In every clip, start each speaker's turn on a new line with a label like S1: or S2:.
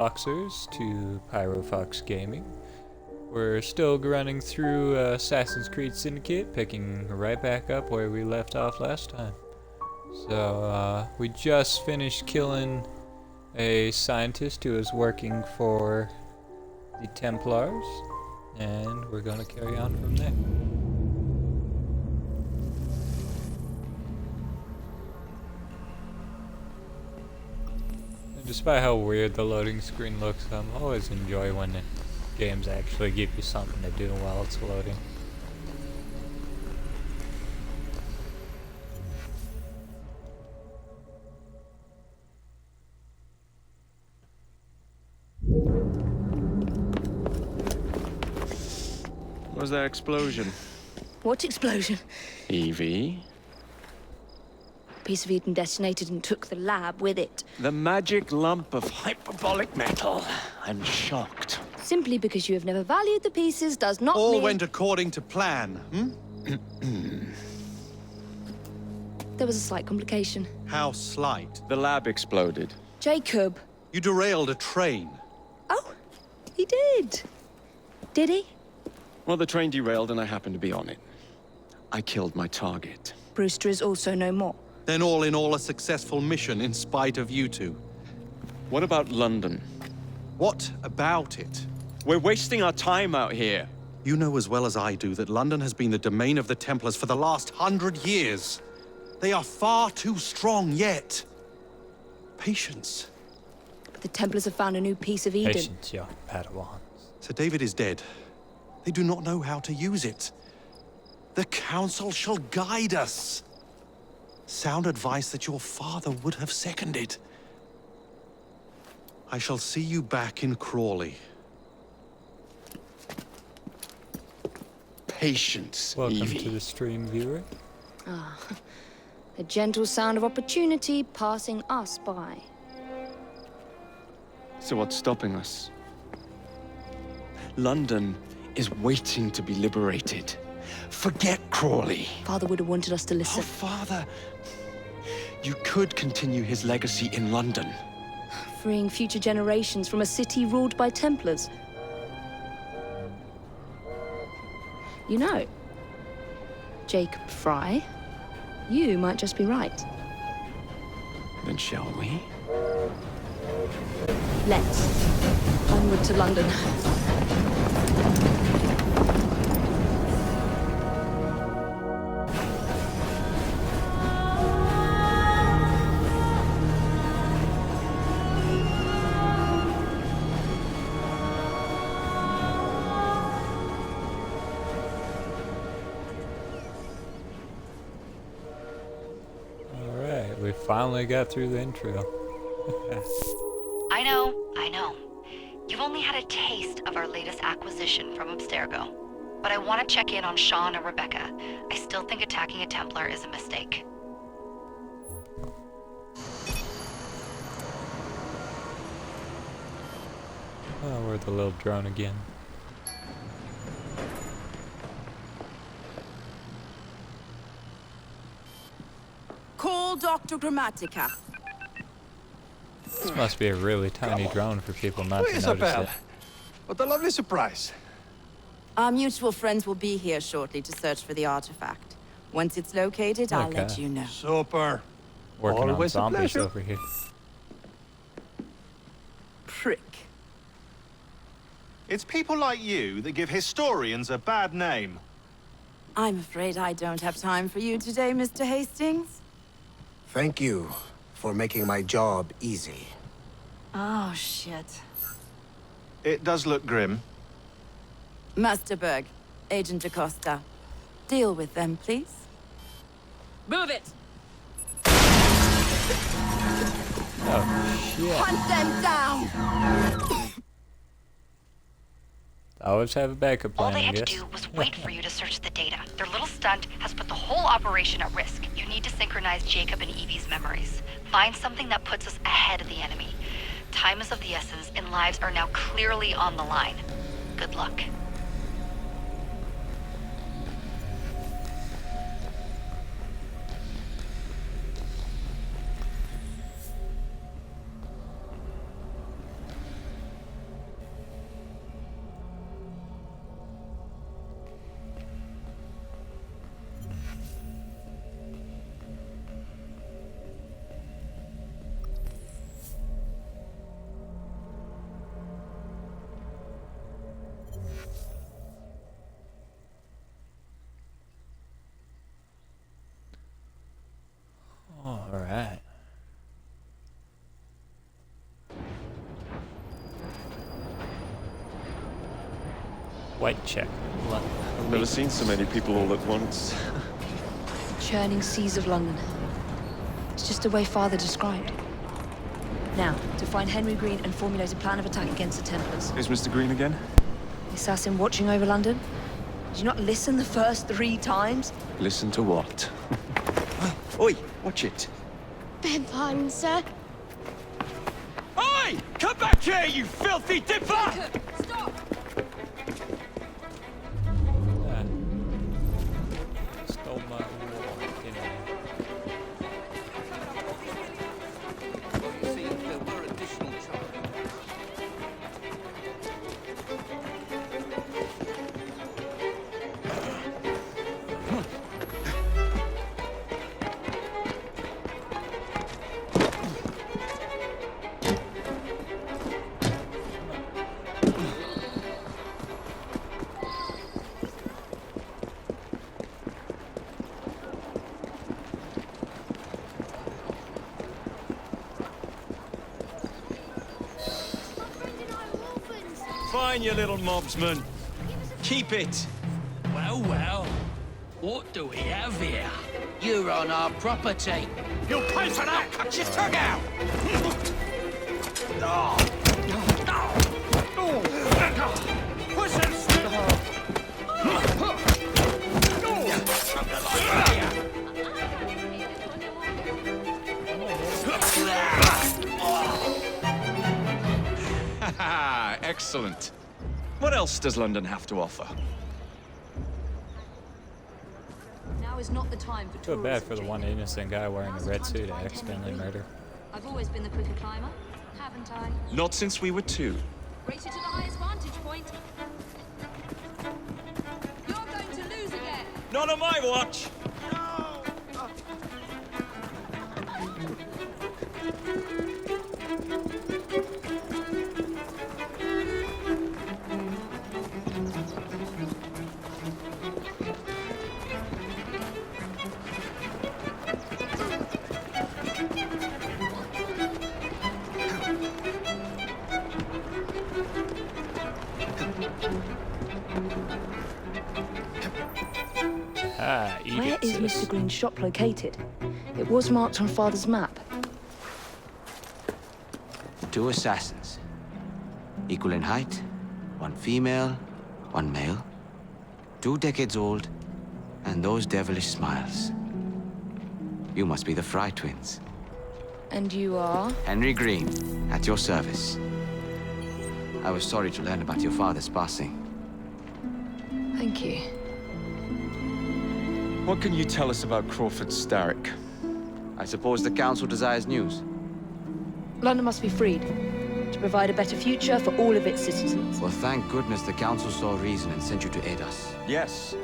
S1: Foxers to Pyrofox Gaming. We're still running through Assassin's Creed Syndicate, picking right back up where we left off last time. So we just finished killing a scientist who was working for the Templars, and we're gonna carry on from there. Despite how weird the loading screen looks, I always enjoy when the games actually give you something to do while it's loading.
S2: What was that explosion?
S3: What explosion?
S2: Evie?
S3: Piece of Eden detonated and took the lab with it.
S2: The magic lump of hyperbolic metal. I'm shocked.
S3: Simply because you have never valued the pieces does not
S4: All
S3: mean...
S4: went according to plan,
S3: There was a slight complication.
S4: How slight.
S2: The lab exploded.
S3: Jacob.
S4: You derailed a train.
S3: Oh, he did. Did he?
S2: Well, the train derailed and I happened to be on it. I killed my target.
S3: Brewster is also no more.
S4: Then all in all a successful mission in spite of you two.
S2: What about London?
S4: What about it?
S2: We're wasting our time out here.
S4: You know as well as I do that London has been the domain of the Templars for the last 100 years. They are far too strong yet. Patience.
S3: But the Templars have found a new piece of Eden.
S1: Patience, young Padawans.
S4: Sir David is dead. They do not know how to use it. The Council shall guide us. Sound advice that your father would have seconded. I shall see you back in Crawley.
S2: Patience,
S1: Welcome
S2: Evie.
S1: to the stream, viewer.
S3: Ah, the gentle sound of opportunity passing us by.
S2: So what's stopping us? London is waiting to be liberated. Forget Crawley.
S3: Father would have wanted us to
S2: Oh,
S3: listen.
S2: Father. You could continue his legacy in London.
S3: Freeing future generations from a city ruled by Templars. You know, Jacob Fry, you might just be right.
S2: Then shall we?
S3: Let's. Onward to London.
S1: We finally got through the intro.
S5: I know. You've only had a taste of our latest acquisition from Abstergo. But I want to check in on Sean and Rebecca. I still think attacking a Templar is a mistake.
S1: Oh, we're the little drone again.
S6: Call Dr. Grammatica.
S1: This must be a really tiny drone for people not to notice it.
S7: What a lovely surprise.
S6: Our mutual friends will be here shortly to search for the artifact. Once it's located, I'll let
S1: Okay.
S6: you know.
S7: Super.
S1: Working on
S7: Always a
S1: zombies
S7: pleasure.
S1: over here.
S6: Prick.
S7: It's people like you that give historians a bad name.
S6: I'm afraid I don't have time for you today, Mr. Hastings.
S8: Thank you for making my job easy.
S6: Oh, shit.
S7: It does look grim.
S6: Master Berg, Agent Acosta. Deal with them, please. Move it!
S1: Oh, shit.
S6: Hunt them down!
S1: I always have a backup
S5: All
S1: plan,
S5: they
S1: I
S5: had to
S1: guess.
S5: do was wait for you to search the data. Their little stunt has put the whole operation at risk. You need to synchronize Jacob and Evie's memories. Find something that puts us ahead of the enemy. Time is of the essence, and lives are now clearly on the line. Good luck.
S1: Whitechapel.
S2: I've never seen so many people all at once.
S3: Churning seas of London. It's just the way Father described. Now, to find Henry Green and formulate a plan of attack against the Templars.
S2: Who's Mr. Green again?
S3: The assassin watching over London? Did you not listen the first 3 times?
S2: Listen to what? Oi, watch it.
S9: Beg pardon, sir.
S2: Oi! Come back here, you filthy dipper!
S3: Stop!
S1: Stole my reward, you know.
S2: Fine, you little mobsman. Keep it.
S10: Well, well. What do we have here? You're on our property.
S7: You'll pay for that! Cut your tongue out! Push him!
S2: Excellent. What else does London have to offer?
S3: Now is not the time for
S1: Feel bad
S3: tourism,
S1: for the one
S3: Jacob.
S1: innocent guy wearing a red suit I accidentally murdered.
S3: I've always been the quicker climber, haven't I?
S2: Not since we were 2.
S3: Race you to the highest vantage point. You're going to lose again.
S2: Not on my watch!
S1: Ah, eat
S3: Where
S1: it,
S3: is
S1: sis.
S3: Mr. Green's shop located? It was marked on Father's map.
S8: 2 assassins. Equal in height. 1 female, 1 male. 2 decades old. And those devilish smiles. You must be the Fry twins.
S3: And you are?
S8: Henry Green, at your service. I was sorry to learn about your father's passing.
S3: Thank you.
S2: What can you tell us about Crawford Starrick?
S8: I suppose the Council desires news.
S3: London must be freed to provide a better future for all of its citizens.
S8: Well, thank goodness the Council saw reason and sent you to aid us.
S2: Yes.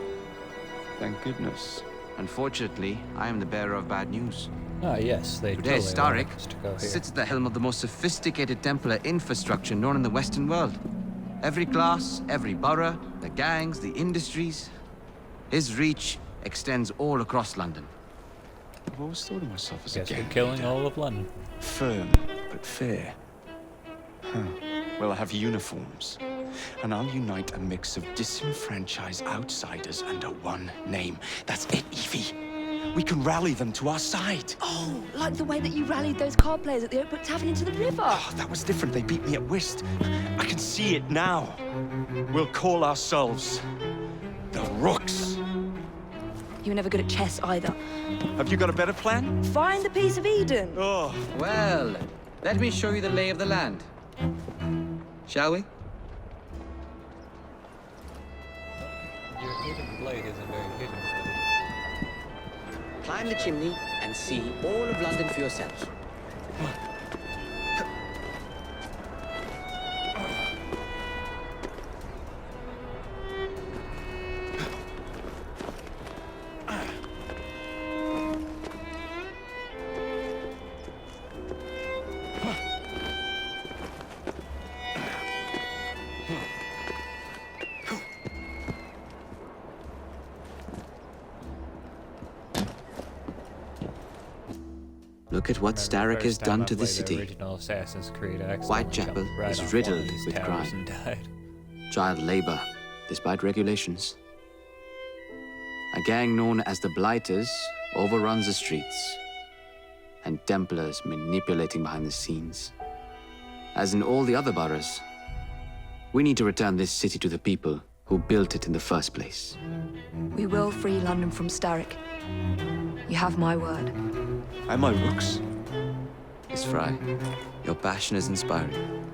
S2: Thank goodness.
S8: Unfortunately, I am the bearer of bad news.
S1: Ah, yes, they
S8: Today,
S1: totally
S8: Starrick
S1: want us to go here.
S8: sits at the helm of the most sophisticated Templar infrastructure known in the Western world. Every class, every borough, the gangs, the industries. His reach extends all across London.
S2: I've always thought of myself as a
S1: Guess we're
S2: gang
S1: killing
S2: leader.
S1: all of London.
S2: Firm, but fair. Huh. Well, I have uniforms. And I'll unite a mix of disenfranchised outsiders under one name. That's it, Evie. We can rally them to our side.
S3: Oh, like the way that you rallied those card players at the Oakbrook Tavern into the river.
S2: Oh, that was different. They beat me at whist. I can see it now. We'll call ourselves the Rooks.
S3: You were never good at chess either.
S2: Have you got a better plan?
S3: Find the piece of Eden.
S2: Oh,
S8: Well, let me show you the lay of the land. Shall we?
S1: Your hidden blade isn't very hidden.
S8: Climb the chimney and see all of London for yourself. Look at what Starrick has done to the city.
S1: Original Assassin's Creed, I accidentally
S8: Whitechapel
S1: jumped right
S8: is
S1: off
S8: riddled
S1: one of these
S8: with
S1: towers
S8: crime.
S1: and died.
S8: Child labor, despite regulations. A gang known as the Blighters overruns the streets, and Templars manipulating behind the scenes. As in all the other boroughs, we need to return this city to the people who built it in the first place.
S3: We will free London from Starrick. You have my word.
S2: And my rooks.
S8: Miss Fry, your passion is inspiring.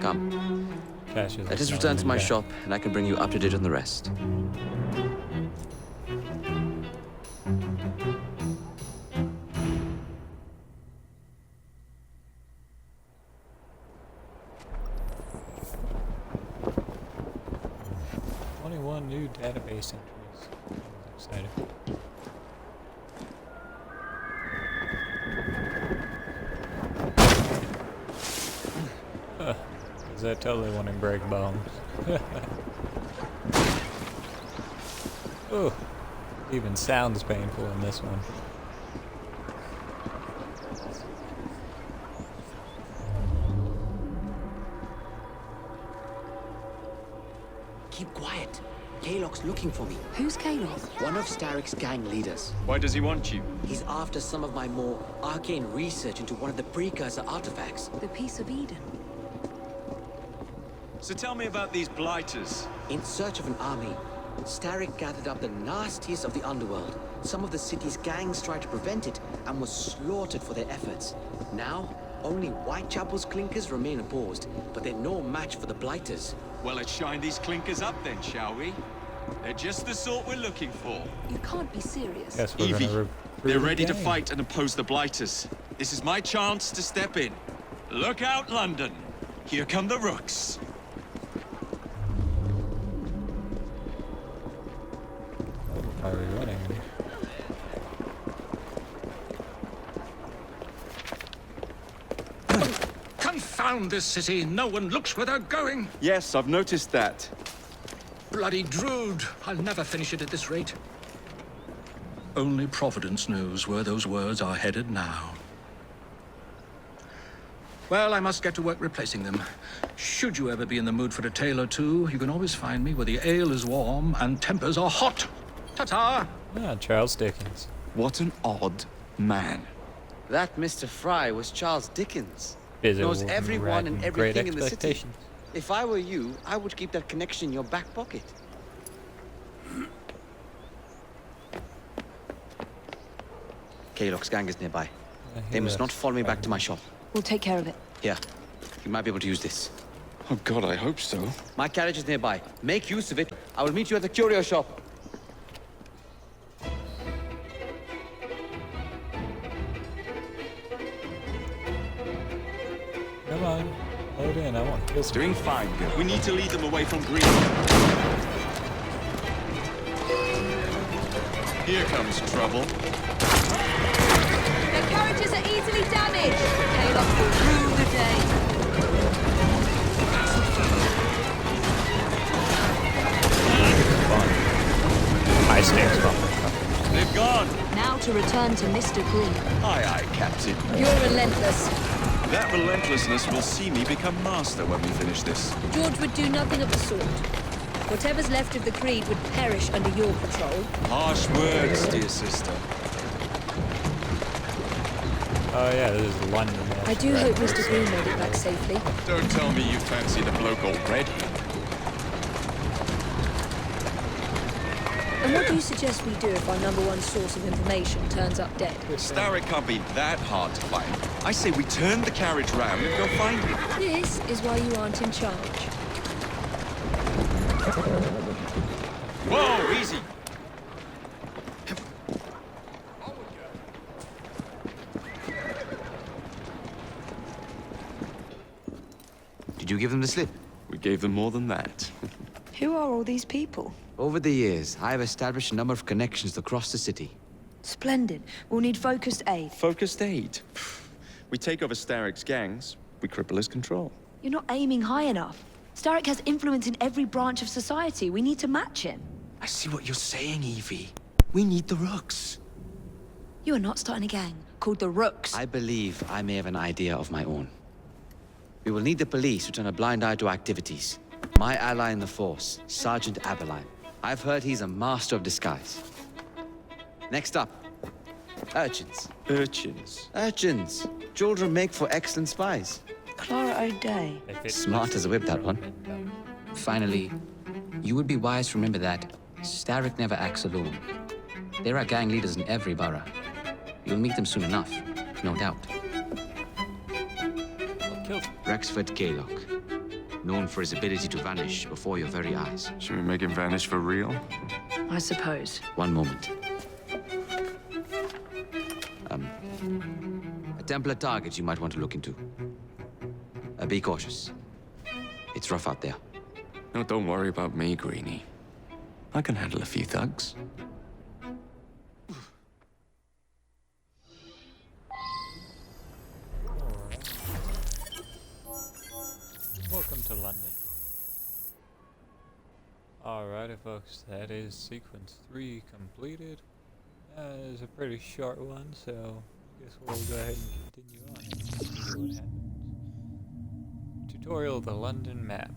S8: Come, let us return to my shop, and I can bring you up to date on the rest.
S1: New database entries. Exciting. Because I totally want to break bones. Oh, even sounds painful in this one.
S8: Keep quiet. Kalok's looking for me.
S3: Who's Kalok?
S8: One of Starrick's gang leaders.
S2: Why does he want you?
S8: He's after some of my more arcane research into one of the precursor artifacts.
S3: The Piece of Eden.
S2: So tell me about these blighters.
S8: In search of an army, Starrick gathered up the nastiest of the underworld. Some of the city's gangs tried to prevent it and were slaughtered for their efforts. Now, only Whitechapel's clinkers remain opposed, but they're no match for the Blighters.
S2: Well, let's shine these clinkers up then, shall we? They're just the sort we're looking for.
S3: You can't be serious.
S1: Guess we're
S2: Evie,
S1: gonna
S2: they're ready to fight and oppose the blighters. This is my chance to step in. Look out, London. Here come the rooks.
S1: Why are we running?
S10: Confound this city. No one looks where they're going.
S2: Yes, I've noticed that.
S10: Bloody Drood. I'll never finish it at this rate. Only Providence knows where those words are headed now. Well, I must get to work replacing them. Should you ever be in the mood for a tale or two, you can always find me where the ale is warm and tempers are hot. Ta-ta!
S1: Ah, Charles Dickens.
S2: What an odd man.
S8: That Mr. Fry was Charles Dickens.
S1: Busy
S8: Knows
S1: with
S8: everyone and
S1: writing great
S8: everything in the city.
S1: expectations.
S8: If I were you, I would keep that connection in your back pocket. Kalok's gang is nearby. They must not follow me back to my shop.
S3: We'll take care of it.
S8: Here, you might be able to use this.
S2: Oh God, I hope so.
S8: My carriage is nearby. Make use of it. I will meet you at the curio shop.
S1: Come on, load in. I want this.
S2: Doing fine, girl. We need to lead them away from Green. Here comes trouble.
S3: The carriages are easily damaged. Kalok will rue the day.
S1: High stakes fun.
S2: They've gone.
S3: Now to return to Mr. Green.
S2: Aye, aye, Captain.
S3: You're relentless.
S2: That relentlessness will see me become master when we finish this.
S3: George would do nothing of the sort. Whatever's left of the Creed would perish under your patrol.
S2: Harsh words, dear sister.
S1: Oh yeah, this is London.
S3: I do hope Mr. Green made it back safely.
S2: Don't tell me you fancy the bloke already.
S3: And what do you suggest we do if our number one source of information turns up dead?
S2: Starrick can't be that hard to find. I say we turn the carriage round and go find him.
S3: This is why you aren't in charge.
S2: Whoa, easy.
S8: Did you give them the slip?
S2: We gave them more than that.
S3: Who are all these people?
S8: Over the years, I have established a number of connections across the city.
S3: Splendid. We'll need focused aid.
S2: Focused aid. We take over Starrick's gangs, we cripple his control.
S3: You're not aiming high enough. Starrick has influence in every branch of society. We need to match him.
S2: I see what you're saying, Evie. We need the rooks.
S3: You are not starting a gang called the Rooks.
S8: I believe I may have an idea of my own. We will need the police to turn a blind eye to activities. My ally in the Force, Sergeant Aberline. I've heard he's a master of disguise. Next up, urchins.
S2: Urchins.
S8: Urchins. Children make for excellent spies.
S3: Clara O'Day.
S1: They fit
S8: Smart as a whip, that one.
S11: Finally, you would be wise to remember that Starrick never acts alone. There are gang leaders in every borough. You'll meet them soon enough, no doubt.
S1: I'll kill them.
S8: Rexford Gaylock. Known for his ability to vanish before your very eyes.
S2: Should we make him vanish for real?
S3: I suppose.
S8: One moment. A Templar target you might want to look into. Be cautious. It's rough out there.
S2: No, don't worry about me, Greenie. I can handle a few thugs.
S1: Welcome to London. Alrighty folks, that is sequence 3 completed. That is a pretty short one, so I guess we'll go ahead and continue on and see what happens. Tutorial: the London map.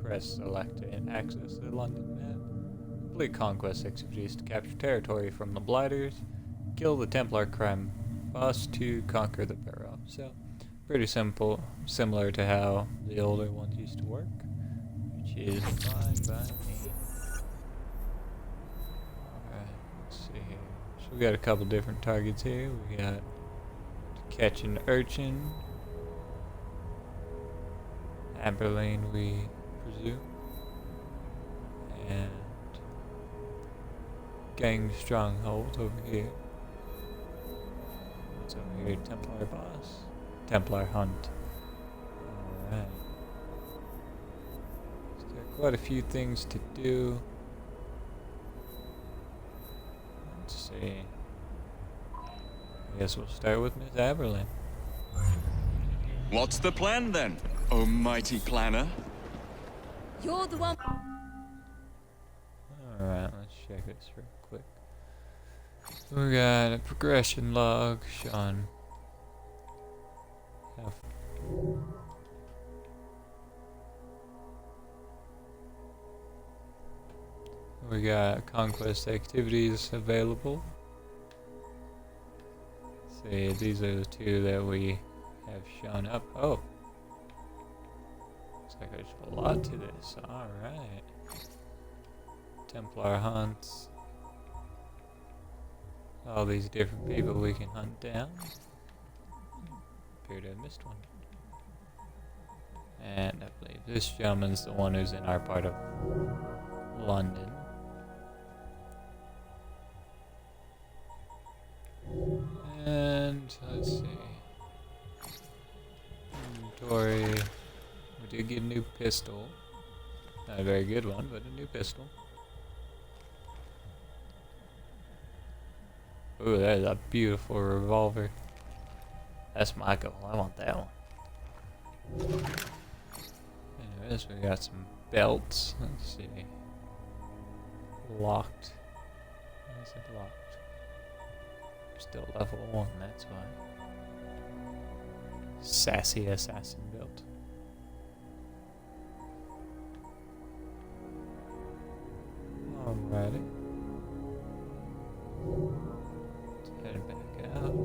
S1: Press select and access the London map. Complete conquest activities to capture territory from the Blighters. Kill the Templar crime boss to conquer the borough. So, pretty simple, similar to how the older ones used to work, which is fine by me. Alright, let's see here. So we got a couple different targets here. We got to catch an urchin. Aberline, we presume. And gang stronghold over here. What's over here? Templar boss. Templar hunt. Alright. So got quite a few things to do. Let's see. I guess we'll start with Miss Aberline.
S2: What's the plan then, oh mighty planner?
S6: You're the one.
S1: Alright, let's check this real quick. We got a progression log showing how we got conquest activities available. See, these are the two that we have shown up. Oh, looks like there's a lot to this. Alright. Templar hunts. All these different people we can hunt down. Appear to have missed one. And I believe this gentleman's the one who's in our part of London. And let's see. Inventory. We did get a new pistol. Not a very good one, but a new pistol. Ooh, that is a beautiful revolver. That's my goal. I want that one. Anyways, we got some belts. Let's see. Locked. Why is it locked? Still level 1, that's why. Sassy assassin belt. Alrighty. Let's head back out.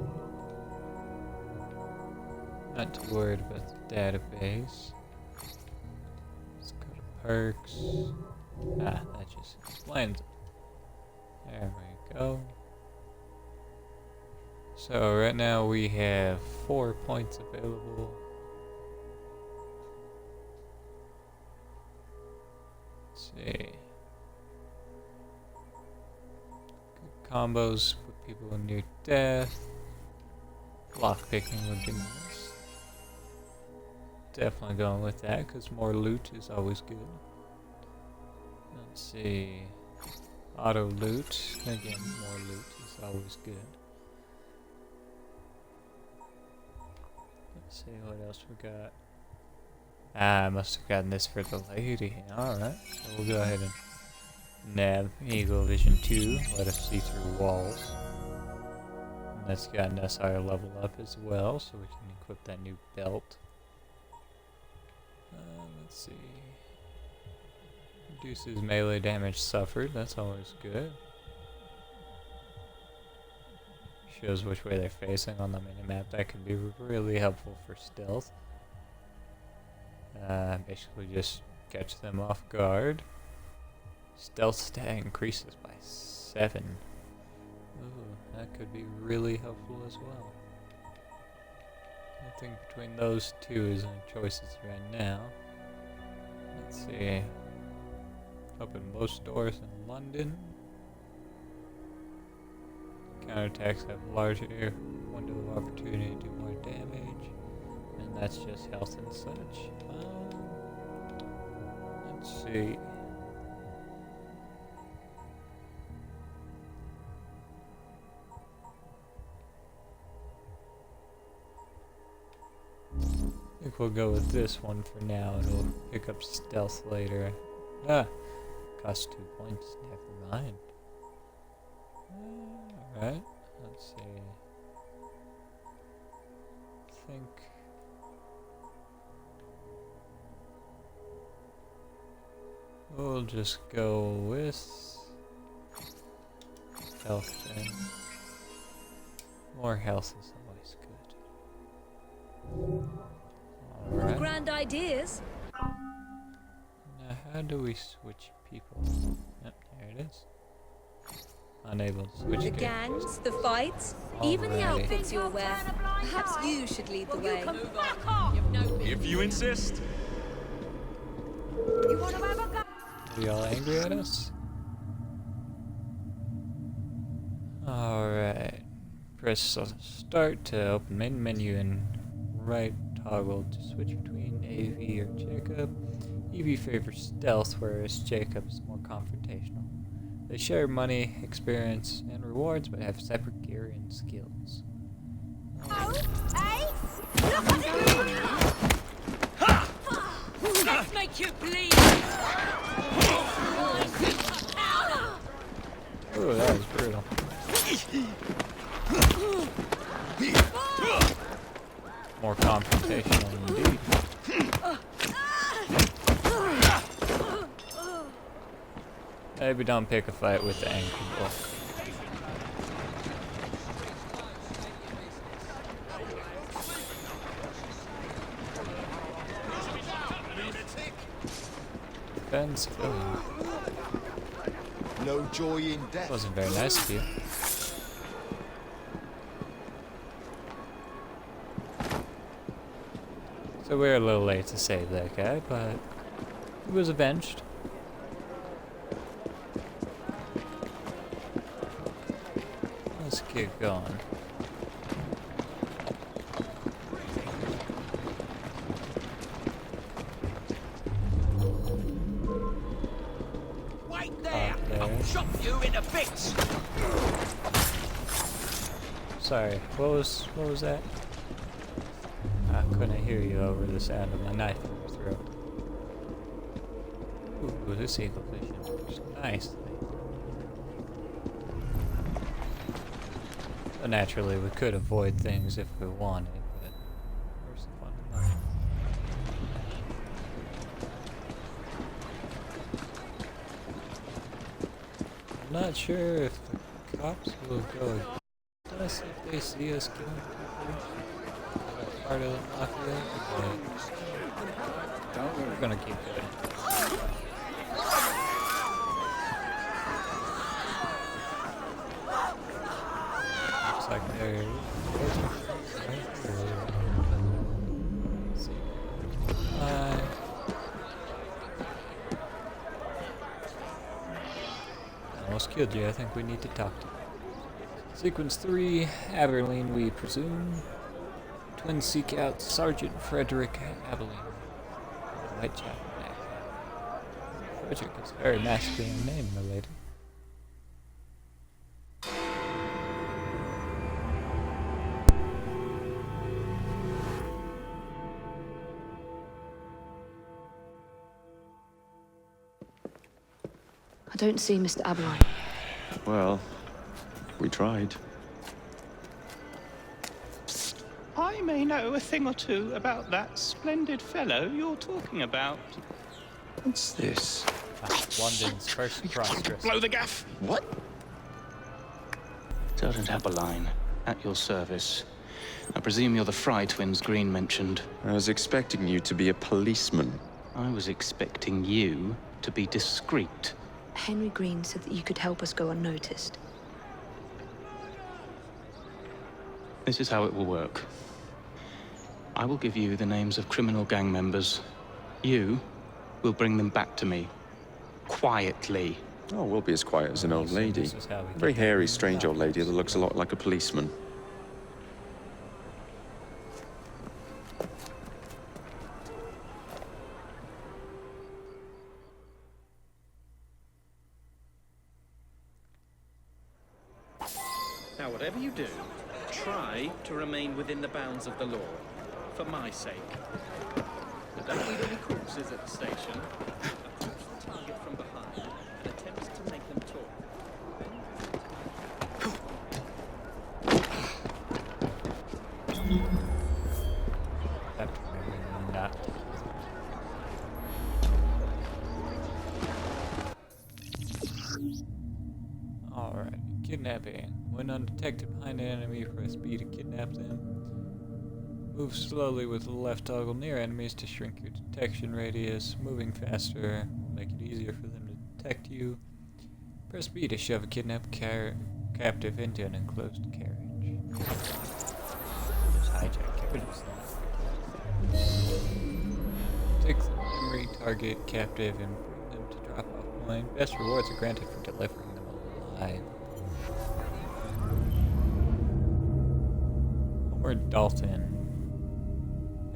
S1: Not too worried about the database. Let's go to perks. Ah, that just explains it. There we go. So right now we have 4 points available. Let's see. Good combos put people in near death. Lockpicking would be nice. Definitely going with that because more loot is always good. Let's see. Auto loot. Again, more loot is always good. Let's see what else we got. Ah, I must have gotten this for the lady. Alright, so we'll go ahead and nab Eagle Vision 2. Let us see through walls. And that's gotten us our level up as well, so we can equip that new belt. Let's see. Reduces melee damage suffered, that's always good. Shows which way they're facing on the minimap, that can be really helpful for stealth. Basically just catch them off guard. Stealth stat increases by 7. Ooh, that could be really helpful as well. I think between those two is the choices right now. Let's see. Open most doors in London. Counterattacks have larger window of opportunity to do more damage. And that's just health and such. Let's see. I think we'll go with this one for now, and we'll pick up stealth later. Costs 2 points. Never mind. Alright, let's see. I think we'll just go with health then. More health is always good. Alright.
S3: Grand ideas.
S1: Now how do we switch people? Yep, there it is. Unable to switch
S12: The
S1: characters.
S12: gangs, the fights, even the
S1: Alrighty.
S12: outfits you'll wear. Perhaps you should lead the way.
S2: If you insist.
S1: Are y'all angry at us? Alright. Press start to open main menu and right toggle to switch between AV or Jacob. EV favors stealth, whereas Jacob is more confrontational. They share money, experience, and rewards, but have separate gear and skills.
S12: Let's make you bleed!
S1: Ooh, that was brutal. More confrontational indeed. Maybe don't pick a fight with the angry wolf. Defend civilian.
S13: No joy in death.
S1: Wasn't very nice of you. So we're a little late to save that guy, but he was avenged. Let's keep going.
S14: Wait there! I'll chop you into bits!
S1: Sorry, what was that? I couldn't hear you over the sound of my knife in your throat. Ooh, this eagle vision works nicely. So naturally, we could avoid things if we wanted, but where's the fun in that? I'm not sure if the cops will go against us if they see us killing people. Part of the mafia, but we're gonna keep going. Looks like they're almost killed you. I think we need to talk to you. Sequence 3, Aberline, we presume. Twins seek out Sergeant Frederick Abilene. Whitechapel. Frederick is a very masculine name, my lady.
S3: I don't see Mr. Aberline.
S2: Well, we tried.
S15: I may know a thing or two about that splendid fellow you're talking about.
S2: What's this?
S1: London's first cross-dresser.
S7: Blow the gaff!
S2: What?
S13: Sergeant Appeline, at your service. I presume you're the Fry twins Green mentioned.
S2: I was expecting you to be a policeman.
S13: I was expecting you to be discreet.
S3: Henry Green said that you could help us go unnoticed.
S13: This is how it will work. I will give you the names of criminal gang members. You will bring them back to me. Quietly.
S2: Oh, we'll be as quiet as an old lady. A very hairy, strange old lady that looks a lot like a policeman.
S16: Now, whatever you do, try to remain within the bounds of the law. For my sake. But don't leave any corpses at the station. Approach the target from behind and attempt to make them talk.
S1: Not. Alright, kidnapping. When undetected behind an enemy, press B to kidnap them. Move slowly with the left toggle near enemies to shrink your detection radius. Moving faster will make it easier for them to detect you. Press B to shove a kidnapped captive into an enclosed carriage. Just hijack carriages. Take the memory target captive and bring them to drop-off point. Best rewards are granted for delivering them alive. Or Dalton.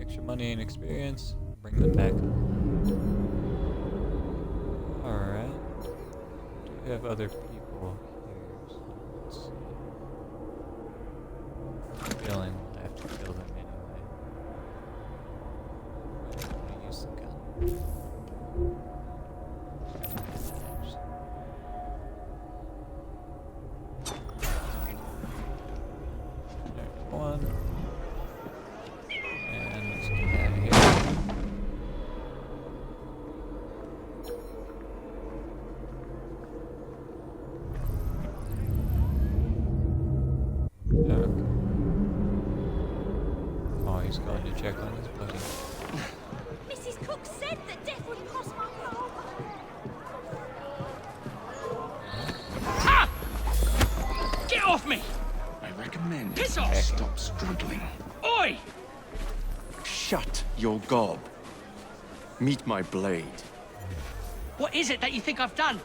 S1: Extra money and experience. Bring them back. Alright. Do we have other people here? So let's see. Feeling we'll have to kill them anyway. I'm gonna use the gun. There's one. And let's get out of here. Okay. Oh, he's going to check on his buddy.
S12: Mrs. Cook said that death would cross my path.
S14: Ha! Get off me!
S2: I recommend
S14: Piss
S2: you
S14: off!
S2: stop struggling.
S14: Oi!
S2: Shut your gob. Meet my blade.
S14: What is it that you think I've done?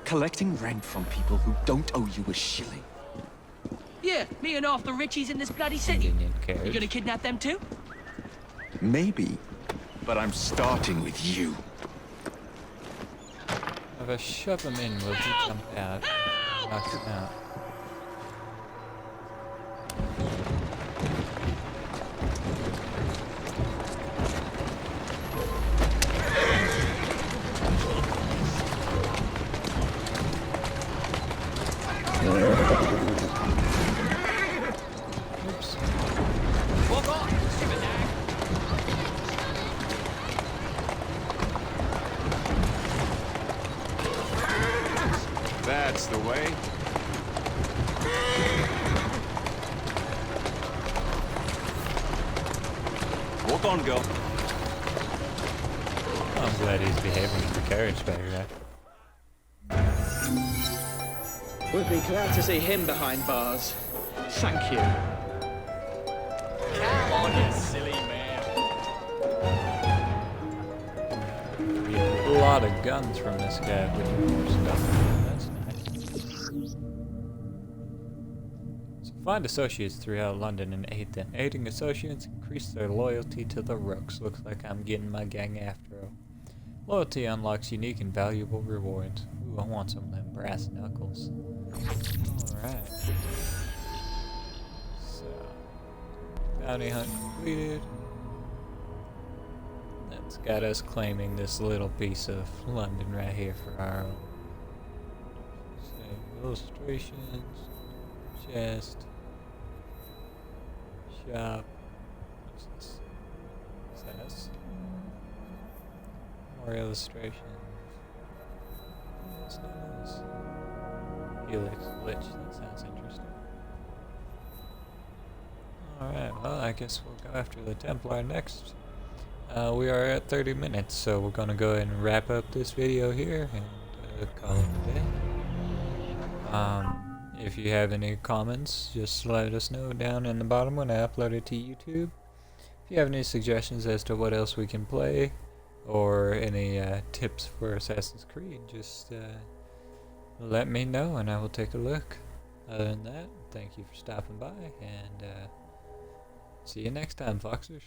S2: Collecting rent from people who don't owe you a shilling.
S14: Yeah, me and half the richies in this bloody city. You
S1: carriage.
S14: gonna kidnap them too?
S2: Maybe, but I'm starting with you.
S1: If I shove him in, will he jump out? Knock him out. Oops.
S14: Walk on, stupid nag.
S2: That's the way. Walk on, girl.
S1: I'm glad he's behaving in the carriage better now.
S16: Would be glad to see him behind bars. Thank you.
S14: Come on, you silly man.
S1: We have a lot of guns from this guy, which is stuff. That's nice. So find associates throughout London and aid them. Aiding associates increase their loyalty to the Rooks. Looks like I'm getting my gang after all. Loyalty unlocks unique and valuable rewards. Ooh, I want some of them brass knuckles. Alright. So, bounty hunt completed. That's got us claiming this little piece of London right here for our own. Save illustrations, chest, shop. What's this? Assess. More illustrations. What's this? Helix glitch. That sounds interesting. Alright, well, I guess we'll go after the Templar next. We are at 30 minutes, so we're gonna go ahead and wrap up this video here and call it a day. If you have any comments, just let us know down in the bottom when I upload it to YouTube. If you have any suggestions as to what else we can play, or any tips for Assassin's Creed, just let me know and I will take a look. Other than that, thank you for stopping by, and see you next time, Foxers.